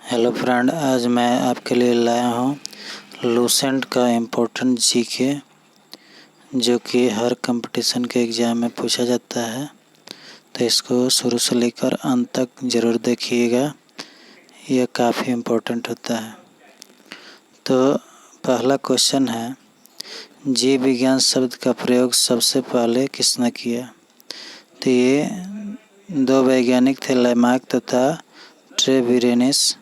Hello friend, आज मैं आपके लिए लाया हूँ लूसेंट का इम्पोर्टेंट जीके, जो कि हर कंपटीशन के एग्ज़ाम में पूछा जाता है। तो इसको शुरू से लेकर अंत तक ज़रूर देखिएगा, यह काफ़ी इम्पोर्टेंट होता है। तो पहला क्वेश्चन है, जीव विज्ञान शब्द का प्रयोग सबसे पहले किसने किया? तो ये दो वैज्ञानिक थे, लैमार्क तथा ट्रेविरेनिस।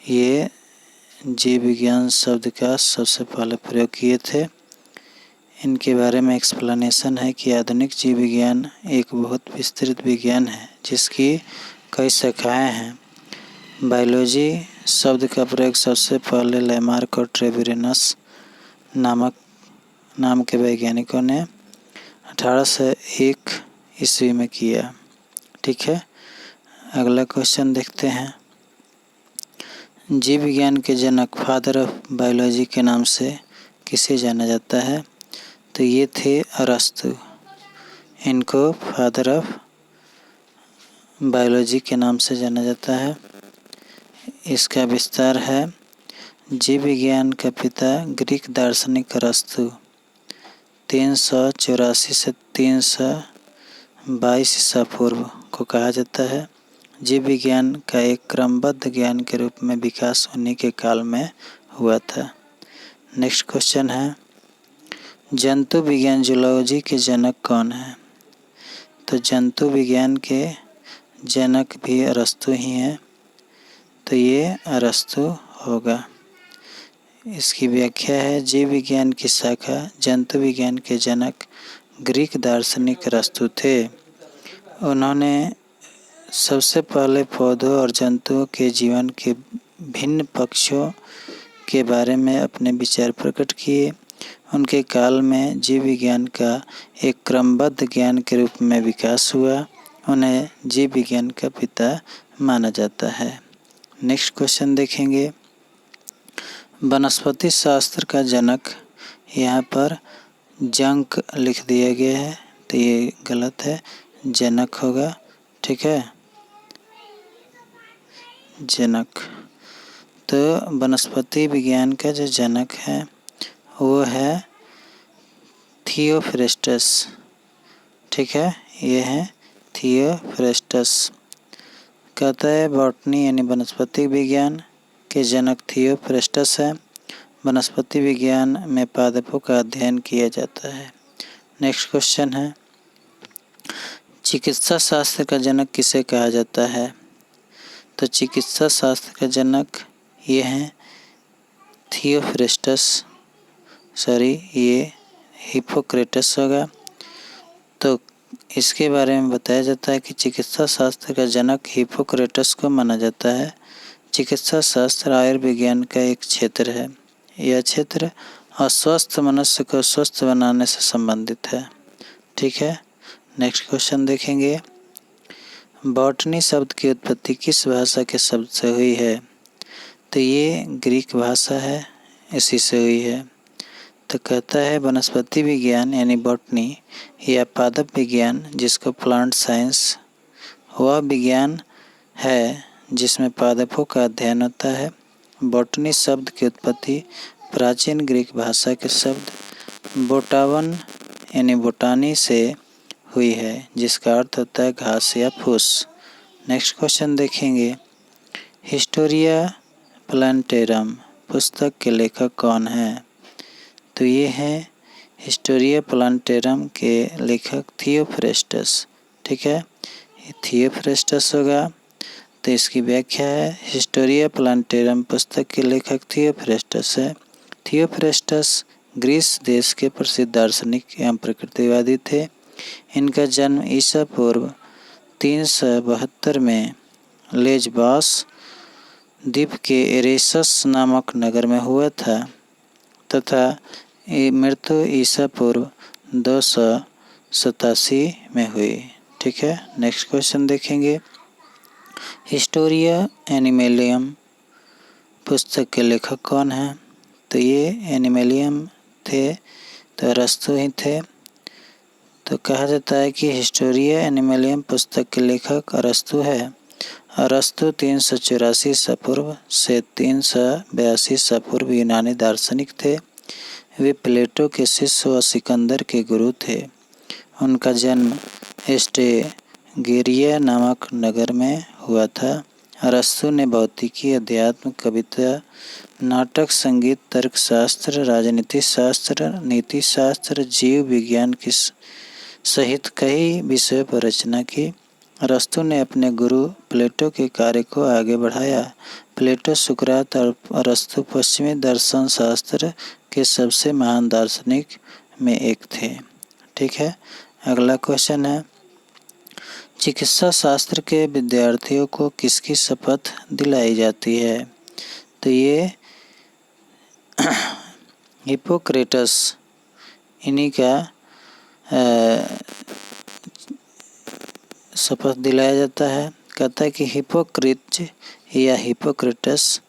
ये जीव विज्ञान शब्द का सबसे पहले प्रयोग किए थे। इनके बारे में एक्सप्लेनेशन है कि आधुनिक जीव विज्ञान एक बहुत विस्तृत विज्ञान है जिसकी कई शाखाएं हैं। बायोलॉजी शब्द का प्रयोग सबसे पहले लैमार्क और ट्रेविरेनस नाम के वैज्ञानिकों ने 1801 ईस्वी में किया। ठीक है, अगला क्वेश्चन देखते हैं। जीव विज्ञान के जनक फादर ऑफ बायोलॉजी के नाम से किसे जाना जाता है? तो ये थे अरस्तु। इनको फादर ऑफ बायोलॉजी के नाम से जाना जाता है। इसका विस्तार है, जीव विज्ञान का पिता ग्रीक दार्शनिक अरस्तु 384 से 322 ईसा पूर्व को कहा जाता है। जीव विज्ञान का एक क्रमबद्ध ज्ञान के रूप में विकास उन्हीं के काल में हुआ था। नेक्स्ट क्वेश्चन है, जंतु विज्ञान जूलॉजी के जनक कौन है? तो जंतु विज्ञान के जनक भी अरस्तु ही हैं, तो ये अरस्तु होगा। इसकी व्याख्या है, जीव विज्ञान की शाखा जंतु विज्ञान के जनक ग्रीक दार्शनिक अरस्तु थे। उन्होंने सबसे पहले पौधों और जंतुओं के जीवन के भिन्न पक्षों के बारे में अपने विचार प्रकट किए। उनके काल में जीव विज्ञान का एक क्रमबद्ध ज्ञान के रूप में विकास हुआ। उन्हें जीव विज्ञान का पिता माना जाता है। नेक्स्ट क्वेश्चन देखेंगे, वनस्पति शास्त्र का जनक, यहाँ पर जंक लिख दिया गया है, तो ये गलत है, जनक होगा। ठीक है, जनक। तो वनस्पति विज्ञान का जो जनक है वो है थियोफ्रेस्टस। ठीक है, ये है थियोफ्रेस्टस। कहता है बॉटनी यानी वनस्पति विज्ञान के जनक थियोफ्रेस्टस है। वनस्पति विज्ञान में पादपों का अध्ययन किया जाता है। नेक्स्ट क्वेश्चन है, चिकित्सा शास्त्र का जनक किसे कहा जाता है? तो चिकित्सा शास्त्र का जनक ये हैं थियोफ्रेस्टस, ये हिप्पोक्रेटस होगा। तो इसके बारे में बताया जाता है कि चिकित्सा शास्त्र का जनक हिप्पोक्रेटस को माना जाता है। चिकित्सा शास्त्र आयुर्विज्ञान का एक क्षेत्र है। यह क्षेत्र अस्वस्थ मनुष्य को स्वस्थ बनाने से संबंधित है। ठीक है, नेक्स्ट क्वेश्चन देखेंगे, बॉटनी शब्द की उत्पत्ति किस भाषा के शब्द से हुई है? तो ये ग्रीक भाषा है, इसी से हुई है। तो कहता है वनस्पति विज्ञान यानी बॉटनी या पादप विज्ञान, जिसको प्लांट साइंस, वह विज्ञान है जिसमें पादपों का अध्ययन होता है। बॉटनी शब्द की उत्पत्ति प्राचीन ग्रीक भाषा के शब्द बोटावन यानी बोटानी से हुई है, जिसका अर्थ होता है घास या फूस। नेक्स्ट क्वेश्चन देखेंगे, हिस्टोरिया प्लांटेरम पुस्तक के लेखक कौन है? तो ये है हिस्टोरिया प्लांटेरम के लेखक थियोफ्रेस्टस। ठीक है, थियोफ्रेस्टस होगा। तो इसकी व्याख्या है, हिस्टोरिया प्लांटेरम पुस्तक के लेखक थियोफ्रेस्टस है। थियोफ्रेस्टस ग्रीस देश के प्रसिद्ध दार्शनिक एवं प्रकृतिवादी थे। इनका जन्म ईसा पूर्व 372 में लेजबॉस द्वीप के एरेसस नामक नगर में हुआ था तथा मृत्यु ईसा पूर्व 287 में हुई। ठीक है, नेक्स्ट क्वेश्चन देखेंगे, हिस्टोरिया एनिमेलियम पुस्तक के लेखक कौन है? तो ये एनिमेलियम थे, तो अरस्तु ही थे। तो कहा जाता है कि हिस्टोरिया एनिमेलियम पुस्तक के लेखक अरस्तु है। अरस्तु 384 ईसा पूर्व से 382 ईसा पूर्व यूनानी दार्शनिक थे। वे प्लेटो के शिष्य व सिकंदर के गुरु थे। उनका जन्म एस्टेगिरिया नामक नगर में हुआ था। अरस्तु ने भौतिकी, अध्यात्म, कविता, नाटक, संगीत, तर्कशास्त्र, राजनीति शास्त्र, नीति शास्त्र, जीव विज्ञान की सहित कई विषयों पर रचना की। अरस्तु ने अपने गुरु प्लेटो के कार्य को आगे बढ़ाया। प्लेटो, सुकरात और अरस्तु पश्चिमी दर्शन शास्त्र के सबसे महान दार्शनिक में एक थे। ठीक है, अगला क्वेश्चन है, चिकित्सा शास्त्र के विद्यार्थियों को किसकी शपथ दिलाई जाती है? तो ये हिप्पोक्रेटस, इन्हीं का शपथ दिलाया जाता है। कहता है कि हिप्पोक्रेट या हिप्पोक्रेटस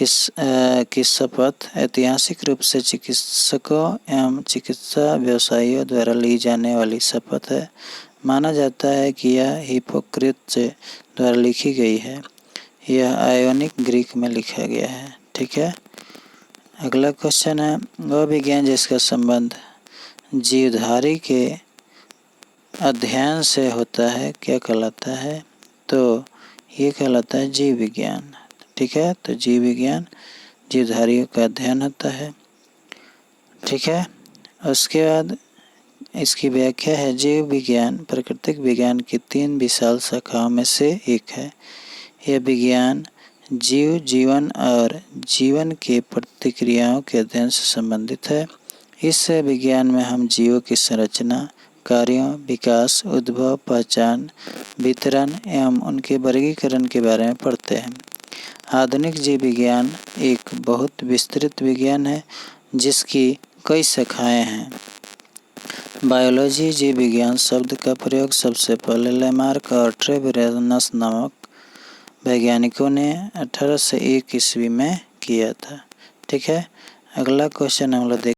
की शपथ ऐतिहासिक रूप से चिकित्सकों एवं चिकित्सा व्यवसायियों द्वारा ली जाने वाली शपथ है। माना जाता है कि यह हिप्पोक्रेटस द्वारा लिखी गई है। यह आयोनिक ग्रीक में लिखा गया है। ठीक है, अगला क्वेश्चन है, वह विज्ञान जिसका संबंध जीवधारी के अध्ययन से होता है क्या कहलाता है? तो ये कहलाता है जीव विज्ञान। ठीक है, तो जीव विज्ञान जीवधारियों का अध्ययन होता है। ठीक है, उसके बाद इसकी व्याख्या है, जीव विज्ञान प्राकृतिक विज्ञान की 3 विशाल शाखाओं में से एक है। यह विज्ञान जीव, जीवन और जीवन की प्रतिक्रियाओं के अध्ययन से संबंधित है। इस विज्ञान में हम जीवों की संरचना, कार्यों, विकास, उद्भव, पहचान, वितरण एवं उनके वर्गीकरण के बारे में पढ़ते हैं। आधुनिक जीव विज्ञान एक बहुत विस्तृत विज्ञान है जिसकी कई शाखाएं हैं। बायोलॉजी जीव विज्ञान शब्द का प्रयोग सबसे पहले लेमार्क और ट्रेवेरनस नामक वैज्ञानिकों ने 1801 ईस्वी में किया था। ठीक है, अगला क्वेश्चन हम लोग